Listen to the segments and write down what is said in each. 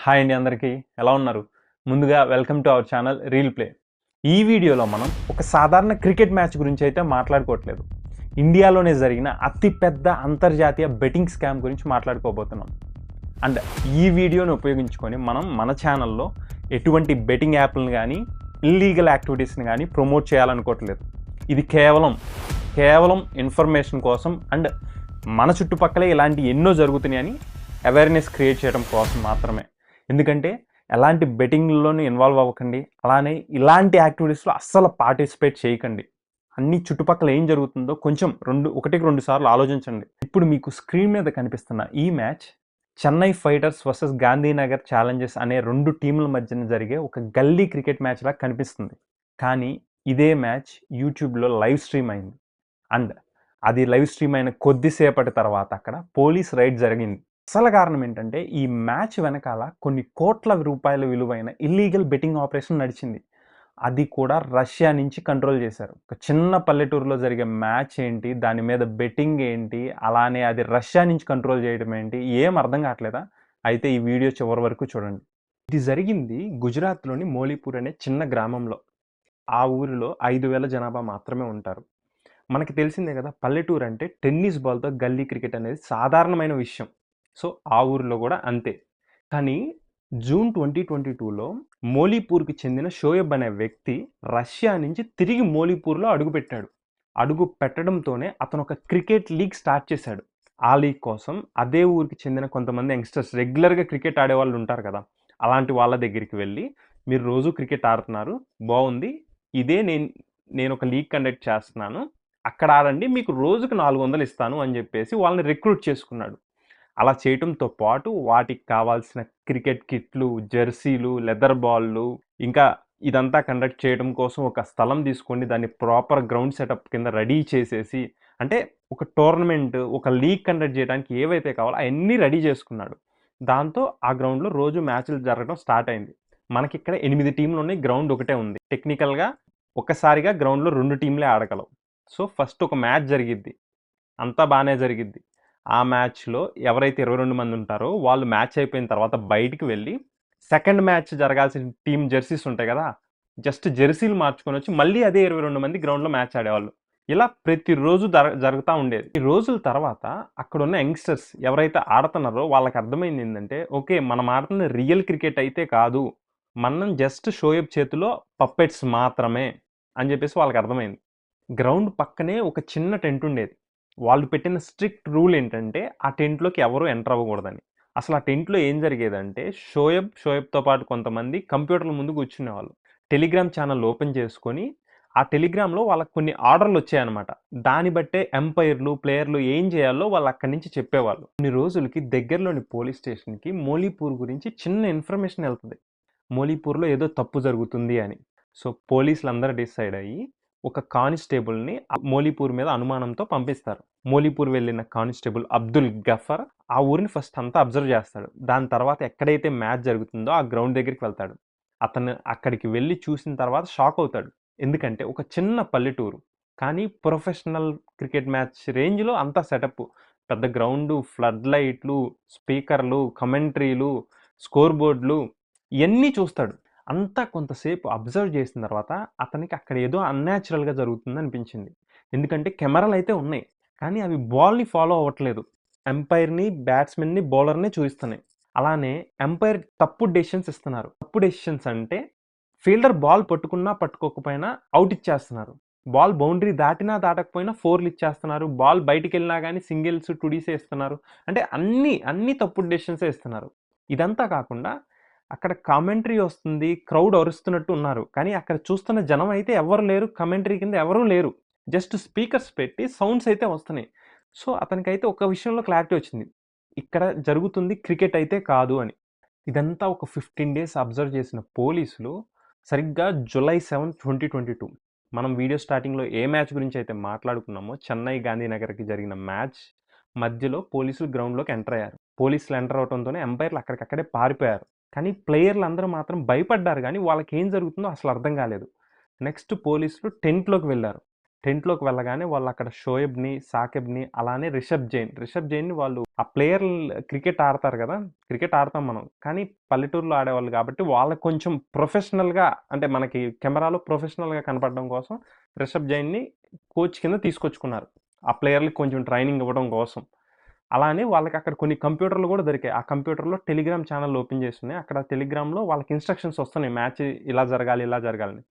Hi అండి అందరికీ ఎలా ఉన్నారు? ముందుగా welcome to our channel reel play. ఈ వీడియోలో మనం ఒక సాధారణ క్రికెట్ మ్యాచ్ గురించి అయితే మాట్లాడుకోవట్లేదు. ఇండియాలోనే జరిగిన అతిపెద్ద అంతర్జాతీయ బెట్టింగ్ స్కామ్ గురించి మాట్లాడుకోబోతున్నాం. అండ్ ఈ వీడియోని ఉపయోగించుకొని మనం మన ఛానల్లో ఎటువంటి బెట్టింగ్ యాప్లను కానీ ఇల్లీగల్ యాక్టివిటీస్ని కానీ ప్రమోట్ చేయాలనుకోవట్లేదు. ఇది కేవలం ఇన్ఫర్మేషన్ కోసం అండ్ మన చుట్టుపక్కలే ఇలాంటి ఎన్నో జరుగుతున్నాయని అవేర్నెస్ క్రియేట్ చేయడం కోసం మాత్రమే. ఎందుకంటే ఎలాంటి బెట్టింగ్లోనూ ఇన్వాల్వ్ అవ్వకండి, అలానే ఇలాంటి యాక్టివిటీస్లో అస్సలు పార్టిసిపేట్ చేయకండి. అన్ని చుట్టుపక్కల ఏం జరుగుతుందో కొంచెం ఒకటికి రెండు సార్లు ఆలోచించండి. ఇప్పుడు మీకు స్క్రీన్ మీద కనిపిస్తున్న ఈ match Chennai fighters versus Gandhinagar Challengers అనే రెండు టీముల మధ్యన జరిగే ఒక గల్లీ క్రికెట్ మ్యాచ్ లాగా కనిపిస్తుంది. కానీ ఇదే మ్యాచ్ యూట్యూబ్లో లైవ్ స్ట్రీమ్ అయింది. అండ్ అది లైవ్ స్ట్రీమ్ అయిన కొద్దిసేపటి తర్వాత అక్కడ పోలీస్ రైడ్ జరిగింది. అసలు కారణం ఏంటంటే ఈ మ్యాచ్ వెనకాల కొన్ని కోట్ల రూపాయల విలువైన ఇల్లీగల్ బెట్టింగ్ ఆపరేషన్ నడిచింది. అది కూడా రష్యా నుంచి కంట్రోల్ చేశారు. ఒక చిన్న పల్లెటూరులో జరిగే మ్యాచ్ ఏంటి, దాని మీద బెట్టింగ్ ఏంటి, అలానే అది రష్యా నుంచి కంట్రోల్ చేయడం ఏంటి, ఏం అర్థం కావట్లేదా? అయితే ఈ వీడియో చివరి వరకు చూడండి. ఇది జరిగింది గుజరాత్లోని మోలీపూర్ అనే చిన్న గ్రామంలో. ఆ ఊరిలో 5,000 జనాభా మాత్రమే ఉంటారు. మనకి తెలిసిందే కదా, పల్లెటూరు అంటే టెన్నిస్ బాల్తో గల్లీ క్రికెట్ అనేది సాధారణమైన విషయం. సో ఆ ఊరిలో కూడా అంతే. కానీ జూన్ 2022లో మోలీపూర్కి చెందిన షోయబ్ అనే వ్యక్తి రష్యా నుంచి తిరిగి మోలీపూర్లో అడుగుపెట్టాడు. అడుగు పెట్టడంతోనే అతను ఒక క్రికెట్ లీగ్ స్టార్ట్ చేశాడు. ఆ లీగ్ కోసం అదే ఊరికి చెందిన కొంతమంది యంగ్స్టర్స్ రెగ్యులర్గా క్రికెట్ ఆడేవాళ్ళు ఉంటారు కదా, అలాంటి వాళ్ళ దగ్గరికి వెళ్ళి, మీరు రోజు క్రికెట్ ఆడుతున్నారు, బాగుంది, ఇదే నేను ఒక లీగ్ కండక్ట్ చేస్తున్నాను, అక్కడ ఆడండి, మీకు రోజుకు 400 ఇస్తాను అని చెప్పేసి వాళ్ళని రిక్రూట్ చేసుకున్నాడు. అలా చేయటంతో పాటు వాటికి కావాల్సిన క్రికెట్ కిట్లు, జెర్సీలు, లెదర్ బాల్లు, ఇంకా ఇదంతా కండక్ట్ చేయడం కోసం ఒక స్థలం తీసుకొని దాన్ని ప్రాపర్ గ్రౌండ్ సెటప్ కింద రెడీ చేసేసి, అంటే ఒక టోర్నమెంట్, ఒక లీగ్ కండక్ట్ చేయడానికి ఏవైతే కావాలో అవన్నీ రెడీ చేసుకున్నాడు. దాంతో ఆ గ్రౌండ్లో రోజు మ్యాచ్లు జరగడం స్టార్ట్ అయింది. మనకి ఇక్కడ 8 టీంలు ఉన్నాయి, గ్రౌండ్ ఒకటే ఉంది. టెక్నికల్గా ఒక్కసారిగా గ్రౌండ్లో 2 టీంలే ఆడగలవు. సో ఫస్ట్ ఒక మ్యాచ్ జరిగిద్ది, అంతా బాగానే జరిగిద్ది. ఆ మ్యాచ్లో ఎవరైతే 22 మంది ఉంటారో వాళ్ళు మ్యాచ్ అయిపోయిన తర్వాత బయటికి వెళ్ళి సెకండ్ మ్యాచ్ జరగాల్సిన టీం జెర్సీస్ ఉంటాయి కదా, జస్ట్ జెర్సీలు మార్చుకొని వచ్చి మళ్ళీ అదే 22 మంది గ్రౌండ్లో మ్యాచ్ ఆడేవాళ్ళు. ఇలా ప్రతిరోజు జరుగుతూ ఉండేది. ఈ రోజుల తర్వాత అక్కడ ఉన్న యంగ్స్టర్స్ ఎవరైతే ఆడుతున్నారో వాళ్ళకి అర్థమైంది ఏంటంటే, ఓకే మనం ఆడుతున్న రియల్ క్రికెట్ అయితే కాదు, మనం జస్ట్ షోయబ్ చేతిలో పప్పెట్స్ మాత్రమే అని చెప్పేసి వాళ్ళకి అర్థమైంది. గ్రౌండ్ పక్కనే ఒక చిన్న టెంట్ ఉండేది. వాళ్ళు పెట్టిన స్ట్రిక్ట్ రూల్ ఏంటంటే ఆ టెంట్లోకి ఎవరు ఎంటర్ అవ్వకూడదని. అసలు ఆ టెంట్లో ఏం జరిగేదంటే, షోయబ్తో పాటు కొంతమంది కంప్యూటర్ల ముందు కూర్చునేవాళ్ళు. టెలిగ్రామ్ ఛానల్ ఓపెన్ చేసుకొని ఆ టెలిగ్రామ్లో వాళ్ళకి కొన్ని ఆర్డర్లు వచ్చాయన్నమాట. దాన్ని బట్టే ఎంపైర్లు, ప్లేయర్లు ఏం చేయాలో వాళ్ళు అక్కడి నుంచి చెప్పేవాళ్ళు. కొన్ని రోజులకి దగ్గరలోని పోలీస్ స్టేషన్కి మోలీపూర్ గురించి చిన్న ఇన్ఫర్మేషన్ వెళ్తుంది. మోలీపూర్లో ఏదో తప్పు జరుగుతుంది అని. సో పోలీసులు అందరూ డిసైడ్ అయ్యి ఒక కానిస్టేబుల్ని మోలీపూర్ మీద అనుమానంతో పంపిస్తారు. మోలీపూర్ వెళ్ళిన కానిస్టేబుల్ అబ్దుల్ గఫర్ ఆ ఊరిని ఫస్ట్ అంతా అబ్జర్వ్ చేస్తాడు. దాని తర్వాత ఎక్కడైతే మ్యాచ్ జరుగుతుందో ఆ గ్రౌండ్ దగ్గరికి వెళ్తాడు. అతను అక్కడికి వెళ్ళి చూసిన తర్వాత షాక్ అవుతాడు. ఎందుకంటే ఒక చిన్న పల్లెటూరు, కానీ ప్రొఫెషనల్ క్రికెట్ మ్యాచ్ రేంజ్లో అంతా సెటప్, పెద్ద గ్రౌండు, ఫ్లడ్ లైట్లు, స్పీకర్లు, కమెంట్రీలు, స్కోర్ బోర్డులు, ఇవన్నీ చూస్తాడు. అంతా కొంతసేపు అబ్జర్వ్ చేసిన తర్వాత అతనికి అక్కడ ఏదో అన్యాచురల్గా జరుగుతుంది అనిపించింది. ఎందుకంటే కెమెరాలు అయితే ఉన్నాయి, కానీ అవి బాల్ని ఫాలో అవ్వట్లేదు. ఎంపైర్ని, బ్యాట్స్మెన్ని, బౌలర్ని చూపిస్తున్నాయి. అలానే ఎంపైర్ తప్పు డెసిషన్స్ ఇస్తున్నారు. తప్పు డెసిషన్స్ అంటే ఫీల్డర్ బాల్ పట్టుకున్నా పట్టుకోకపోయినా అవుట్ ఇచ్చేస్తున్నారు. బాల్ బౌండరీ దాటినా దాటకపోయినా 4లు ఇచ్చేస్తున్నారు. బాల్ బయటికి వెళ్ళినా కానీ సింగిల్స్, టుడీసే ఇస్తున్నారు. అంటే అన్ని తప్పుడు డెసిషన్సే ఇస్తున్నారు. ఇదంతా కాకుండా అక్కడ కామెంటరీ వస్తుంది, క్రౌడ్ అరుస్తున్నట్టు ఉన్నారు, కానీ అక్కడ చూస్తున్న జనం అయితే ఎవరు లేరు, కమెంటరీ కింద ఎవరూ లేరు, జస్ట్ స్పీకర్స్ పెట్టి సౌండ్స్ అయితే వస్తున్నాయి. సో అతనికైతే ఒక విషయంలో క్లారిటీ వచ్చింది, ఇక్కడ జరుగుతుంది క్రికెట్ అయితే కాదు అని. ఇదంతా ఒక 15 డేస్ అబ్జర్వ్ చేసిన పోలీసులు సరిగ్గా జూలై 7, 2022, మనం వీడియో స్టార్టింగ్లో ఏ మ్యాచ్ గురించి అయితే మాట్లాడుకున్నామో, చెన్నై గాంధీనగర్కి జరిగిన మ్యాచ్ మధ్యలో పోలీసులు గ్రౌండ్లోకి ఎంటర్ అయ్యారు. పోలీసులు ఎంటర్ అవడంతోనే ఎంపైర్లు అక్కడికక్కడే పారిపోయారు. కానీ ప్లేయర్లు అందరూ మాత్రం భయపడ్డారు, కానీ వాళ్ళకి ఏం జరుగుతుందో అసలు అర్థం కాలేదు. నెక్స్ట్ పోలీసులు టెంట్లోకి వెళ్ళారు. టెంట్లోకి వెళ్ళగానే వాళ్ళు అక్కడ షోయబ్ని, సాకిబ్ని, అలానే రిషబ్ జైన్ని వాళ్ళు ఆ ప్లేయర్ క్రికెట్ ఆడతారు కదా, క్రికెట్ ఆడతాం మనం, కానీ పల్లెటూరులో ఆడేవాళ్ళు కాబట్టి వాళ్ళకి కొంచెం ప్రొఫెషనల్గా, అంటే మనకి కెమెరాలో ప్రొఫెషనల్గా కనపడడం కోసం రిషబ్ జైన్ని కోచ్ కింద తీసుకొచ్చుకున్నారు, ఆ ప్లేయర్లకి కొంచెం ట్రైనింగ్ ఇవ్వడం కోసం. అలానే వాళ్ళకి అక్కడ కొన్ని కంప్యూటర్లు కూడా దొరికాయి. ఆ కంప్యూటర్లో టెలిగ్రామ్ ఛానల్ ఓపెన్ చేస్తున్నాయి. అక్కడ టెలిగ్రామ్లో వాళ్ళకి ఇన్స్ట్రక్షన్స్ వస్తున్నాయి, మ్యాచ్ ఇలా జరగాలి, ఇలా జరగాలని.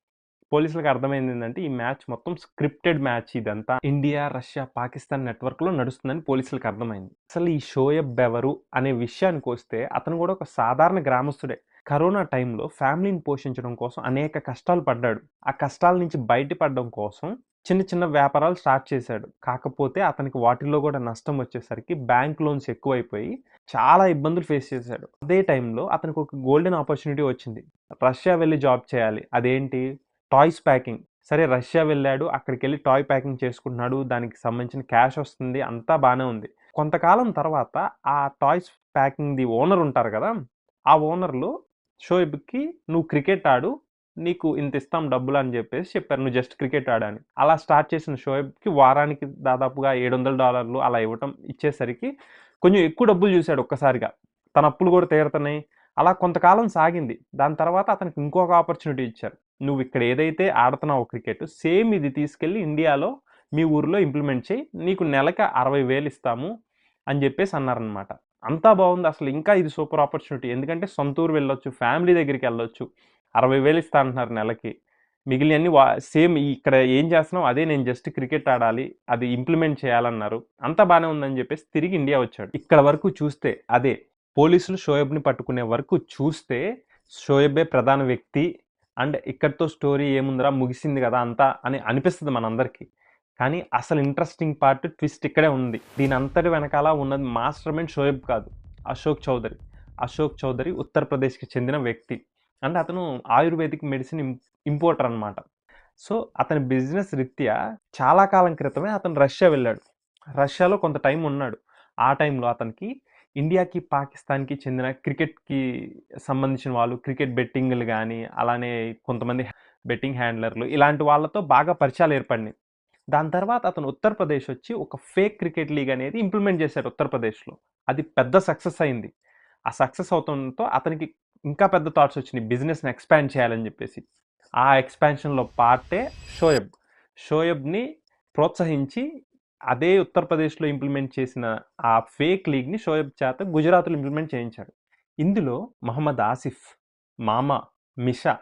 పోలీసులకు అర్థమైంది ఏంటంటే ఈ మ్యాచ్ మొత్తం స్క్రిప్టెడ్ మ్యాచ్, ఇదంతా ఇండియా, రష్యా, పాకిస్తాన్ నెట్వర్క్లో నడుస్తుందని పోలీసులకు అర్థమైంది. అసలు ఈ షోయబ్ ఎవరు అనే విషయానికి వస్తే అతను కూడా ఒక సాధారణ గ్రామస్తుడే. కరోనా టైంలో ఫ్యామిలీని పోషించడం కోసం అనేక కష్టాలు పడ్డాడు. ఆ కష్టాల నుంచి బయటపడడం కోసం చిన్న చిన్న వ్యాపారాలు స్టార్ట్ చేశాడు. కాకపోతే అతనికి వాటిల్లో కూడా నష్టం వచ్చేసరికి బ్యాంక్ లోన్స్ ఎక్కువైపోయి చాలా ఇబ్బందులు ఫేస్ చేశాడు. అదే టైంలో అతనికి ఒక గోల్డెన్ ఆపర్చునిటీ వచ్చింది. రష్యా వెళ్ళి జాబ్ చేయాలి. అదేంటి? Toys packing. సరే, రష్యా వెళ్ళాడు, అక్కడికి వెళ్ళి టాయ్ ప్యాకింగ్ చేసుకుంటున్నాడు, దానికి సంబంధించిన క్యాష్ వస్తుంది, అంతా బాగానే ఉంది. కొంతకాలం తర్వాత ఆ టాయ్స్ ప్యాకింగ్ది ఓనర్ ఉంటారు కదా, ఆ ఓనర్లు షోయబ్కి నువ్వు క్రికెట్ ఆడు, నీకు ఇంత ఇస్తాం డబ్బులు అని చెప్పేసి చెప్పారు, నువ్వు జస్ట్ క్రికెట్ ఆడని. అలా స్టార్ట్ చేసిన షోయబ్కి వారానికి దాదాపుగా $700 అలా ఇచ్చేసరికి కొంచెం ఎక్కువ డబ్బులు చూశాడు ఒక్కసారిగా. తన అప్పులు కూడా తీరుతున్నాయి. అలా కొంతకాలం సాగింది. దాని తర్వాత అతనికి ఇంకొక ఆపర్చునిటీ ఇచ్చారు. నువ్వు ఇక్కడ ఏదైతే ఆడుతున్నావు క్రికెట్, సేమ్ ఇది తీసుకెళ్ళి ఇండియాలో మీ ఊర్లో ఇంప్లిమెంట్ చేయి, నీకు నెలకి 60,000 ఇస్తాము అని చెప్పేసి అన్నారనమాట. అంతా బాగుంది, అసలు ఇంకా ఇది సూపర్ ఆపర్చునిటీ, ఎందుకంటే సొంత ఊరు వెళ్ళొచ్చు, ఫ్యామిలీ దగ్గరికి వెళ్ళొచ్చు, 60,000 ఇస్తా అంటున్నారు నెలకి, మిగిలినవన్నీ సేమ్ ఇక్కడ ఏం చేస్తున్నావు అదే, నేను జస్ట్ క్రికెట్ ఆడాలి, అది ఇంప్లిమెంట్ చేయాలన్నారు. అంతా బాగానే ఉందని చెప్పేసి తిరిగి ఇండియా వచ్చాడు. ఇక్కడ వరకు చూస్తే అదే, పోలీసులు షోయబ్ని పట్టుకునే వరకు చూస్తే షోయబే ప్రధాన వ్యక్తి, అండ్ ఇక్కడితో స్టోరీ ఏముందిరా ముగిసింది కదా అంతా అని అనిపిస్తుంది మనందరికీ. కానీ అసలు ఇంట్రెస్టింగ్ పార్ట్, ట్విస్ట్ ఇక్కడే ఉంది. దీని అంతటి వెనకాల ఉన్నది మాస్టర్ మైండ్ షోయబ్ కాదు, అశోక్ చౌదరి ఉత్తరప్రదేశ్కి చెందిన వ్యక్తి. అంటే అతను ఆయుర్వేదిక్ మెడిసిన్ ఇంపోర్టర్ అనమాట. సో అతని బిజినెస్ రీత్యా చాలా కాలం క్రితమే అతను రష్యా వెళ్ళాడు. రష్యాలో కొంత టైం ఉన్నాడు. ఆ టైంలో అతనికి ఇండియాకి, పాకిస్తాన్కి చెందిన క్రికెట్కి సంబంధించిన వాళ్ళు, క్రికెట్ బెట్టింగ్లు కానీ, అలానే కొంతమంది బెట్టింగ్ హ్యాండ్లర్లు, ఇలాంటి వాళ్ళతో బాగా పరిచయాలు ఏర్పడినాయి. దాని తర్వాత అతను ఉత్తరప్రదేశ్ వచ్చి ఒక ఫేక్ క్రికెట్ లీగ్ అనేది ఇంప్లిమెంట్ చేశాడు ఉత్తరప్రదేశ్లో. అది పెద్ద సక్సెస్ అయింది. ఆ సక్సెస్ అవుతుండటంతో అతనికి ఇంకా పెద్ద థాట్స్ వచ్చినాయి, బిజినెస్ని ఎక్స్పాండ్ చేయాలని చెప్పేసి. ఆ ఎక్స్పాన్షన్లో పార్టే షోయబ్ని ప్రోత్సహించి అదే ఉత్తరప్రదేశ్లో ఇంప్లిమెంట్ చేసిన ఆ ఫేక్ లీగ్ని షోయబ్ చేత గుజరాత్లో ఇంప్లిమెంట్ చేయించాడు. ఇందులో మహమ్మద్ ఆసిఫ్, మామా, మిషా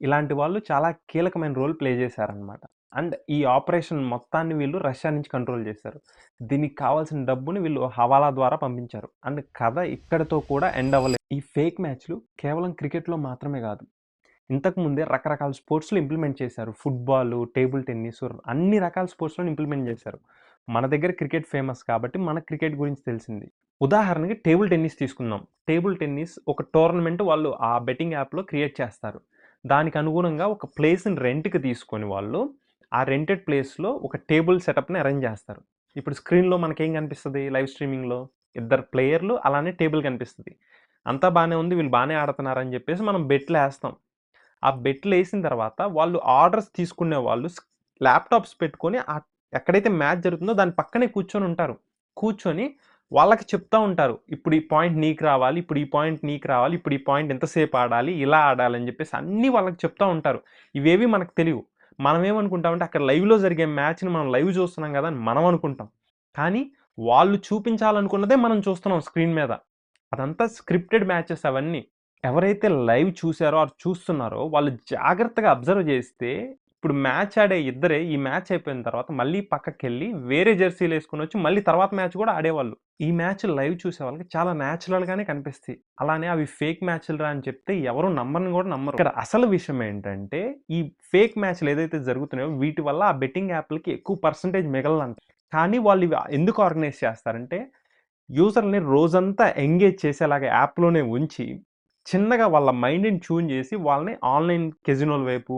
ఇలాంటి వాళ్ళు చాలా కీలకమైన రోల్ ప్లే చేశారనమాట. అండ్ ఈ ఆపరేషన్ మొత్తాన్ని వీళ్ళు రష్యా నుంచి కంట్రోల్ చేశారు. దీనికి కావాల్సిన డబ్బుని వీళ్ళు హవాలా ద్వారా పంపించారు. అండ్ కథ ఇక్కడితో కూడా ఎండ్ అవ్వలేదు. ఈ ఫేక్ మ్యాచ్లు కేవలం క్రికెట్లో మాత్రమే కాదు, ఇంతకుముందే రకరకాల స్పోర్ట్స్లో ఇంప్లిమెంట్ చేశారు. ఫుట్బాల్, టేబుల్ టెన్నిస్, అన్ని రకాల స్పోర్ట్స్లో ఇంప్లిమెంట్ చేశారు. మన దగ్గర క్రికెట్ ఫేమస్ కాబట్టి మన క్రికెట్ గురించి తెలిసింది. ఉదాహరణకి టేబుల్ టెన్నిస్ తీసుకుందాం. టేబుల్ టెన్నిస్ ఒక టోర్నమెంట్ వాళ్ళు ఆ బెట్టింగ్ యాప్లో క్రియేట్ చేస్తారు. దానికి అనుగుణంగా ఒక ప్లేస్ని రెంట్కి తీసుకొని వాళ్ళు ఆ రెంటెడ్ ప్లేస్లో ఒక టేబుల్ సెటప్ని అరేంజ్ చేస్తారు. ఇప్పుడు స్క్రీన్లో మనకేం కనిపిస్తుంది, లైవ్ స్ట్రీమింగ్లో ఇద్దరు ప్లేయర్లు, అలానే టేబుల్ కనిపిస్తుంది. అంతా బాగానే ఉంది, వీళ్ళు బాగానే ఆడుతున్నారని చెప్పేసి మనం బెట్లు వేస్తాం. ఆ బెట్లు వేసిన తర్వాత వాళ్ళు ఆర్డర్స్ తీసుకునే వాళ్ళు ల్యాప్టాప్స్ పెట్టుకొని ఎక్కడైతే మ్యాచ్ జరుగుతుందో దాని పక్కనే కూర్చొని ఉంటారు. కూర్చొని వాళ్ళకి చెప్తా ఉంటారు, ఇప్పుడు ఈ పాయింట్ నీకు రావాలి, ఇప్పుడు ఈ పాయింట్ నీకు రావాలి, ఇప్పుడు ఈ పాయింట్ ఎంతసేపు ఆడాలి, ఇలా ఆడాలని చెప్పేసి అన్నీ వాళ్ళకి చెప్తా ఉంటారు. ఇవేవి మనకు తెలియవు. మనం ఏమనుకుంటామంటే అక్కడ లైవ్లో జరిగే మ్యాచ్ని మనం లైవ్ చూస్తున్నాం కదా అని మనం అనుకుంటాం. కానీ వాళ్ళు చూపించాలనుకున్నదే మనం చూస్తున్నాం స్క్రీన్ మీద. అదంతా స్క్రిప్టెడ్ మ్యాచెస్ అవన్నీ. ఎవరైతే లైవ్ చూసారో ఆర్ చూస్తున్నారో వాళ్ళు జాగ్రత్తగా అబ్జర్వ్ చేస్తే, ఇప్పుడు మ్యాచ్ ఆడే ఇద్దరే ఈ మ్యాచ్ అయిపోయిన తర్వాత మళ్ళీ పక్కకెళ్ళి వేరే జెర్సీలు వేసుకుని వచ్చి మళ్ళీ తర్వాత మ్యాచ్ కూడా ఆడేవాళ్ళు. ఈ మ్యాచ్ లైవ్ చూసే వాళ్ళకి చాలా న్యాచురల్గానే కనిపిస్తాయి. అలానే అవి ఫేక్ మ్యాచ్లు రా అని చెప్తే ఎవరు నమ్మని కూడా నమ్మరు. ఇక్కడ అసలు విషయం ఏంటంటే ఈ ఫేక్ మ్యాచ్లు ఏదైతే జరుగుతున్నాయో వీటి వల్ల ఆ బెట్టింగ్ యాప్లకి ఎక్కువ పర్సంటేజ్ మిగలదంట. కానీ వాళ్ళు ఇవి ఎందుకు ఆర్గనైజ్ చేస్తారంటే యూజర్ని రోజంతా ఎంగేజ్ చేసేలాగా యాప్లోనే ఉంచి చిన్నగా వాళ్ళ మైండ్ని ట్యూన్ చేసి వాళ్ళని ఆన్లైన్ కెజినోల వైపు,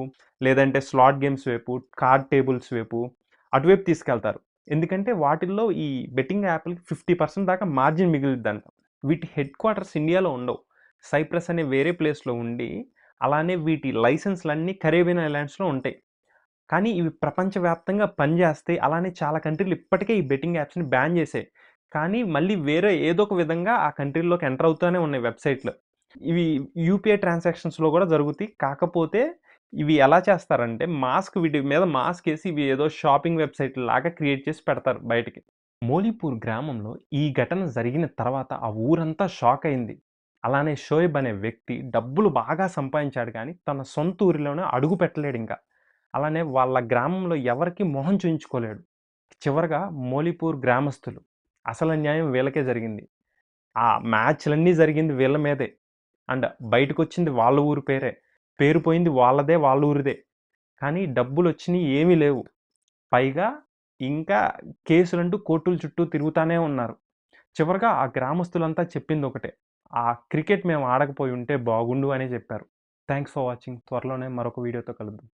లేదంటే స్లాట్ గేమ్స్ వైపు, కార్డ్ టేబుల్స్ వైపు అటువైపు తీసుకెళ్తారు. ఎందుకంటే వాటిల్లో ఈ బెట్టింగ్ యాప్లకి 50% దాకా మార్జిన్ మిగిలిద్దంట. వీటి హెడ్ క్వార్టర్స్ ఇండియాలో ఉండవు, సైప్రస్ అనే వేరే ప్లేస్లో ఉండి, అలానే వీటి లైసెన్స్లన్నీ కరేబియన్ ఐలాండ్స్లో ఉంటాయి. కానీ ఇవి ప్రపంచవ్యాప్తంగా పనిచేస్తాయి. అలానే చాలా కంట్రీలు ఇప్పటికే ఈ బెట్టింగ్ యాప్స్‌ని బ్యాన్ చేసాయి. కానీ మళ్ళీ వేరే ఏదో ఒక విధంగా ఆ కంట్రీ‌ల్లోకి ఎంటర్ అవుతూనే ఉన్నాయి వెబ్‌సైట్‌లు. ఇవి యూపీఐ ట్రాన్సాక్షన్స్‌లో కూడా జరుగుతాయి. కాకపోతే ఇవి ఎలా చేస్తారంటే వీటి మీద మాస్క్ ఏసి ఇవి ఏదో షాపింగ్ వెబ్‌సైట్‌లాగా క్రియేట్ చేసి పెడతారు బయటికి. మోలీపూర్ గ్రామంలో ఈ ఘటన జరిగిన తర్వాత ఆ ఊరంతా షాక్ అయింది. అలానే షోయబ్ అనే వ్యక్తి డబ్బులు బాగా సంపాదించాడు కానీ తన సొంత ఊరిలోనే అడుగు పెట్టలేడింకా. అలానే వాళ్ళ గ్రామంలో ఎవరికీ మొహం చూయించుకోలేడు. చివరగా మోలీపూర్ గ్రామస్తులు అసలు న్యాయం వీళ్ళకే జరిగింది. ఆ మ్యాచ్‌లన్నీ జరిగింది వీళ్ళ మీదే. అండ్ బయటకొచ్చింది వాళ్ళ ఊరు పేరే. పేరు పోయింది వాళ్ళదే, వాళ్ళ ఊరిదే. కానీ డబ్బులొచ్చినియి ఏమీ లేవు. పైగా ఇంకా కేసులంటూ కోర్టుల చుట్టూ తిరుగుతానే ఉన్నారు. చివరగా ఆ గ్రామస్తులంతా చెప్పిందొకటే. ఆ క్రికెట్ మేము ఆడకపోయుంటే బాగుండు అనే చెప్పారు. Thanks for watching. త్వరలోనే మరొక వీడియోతో కలుద్దాం.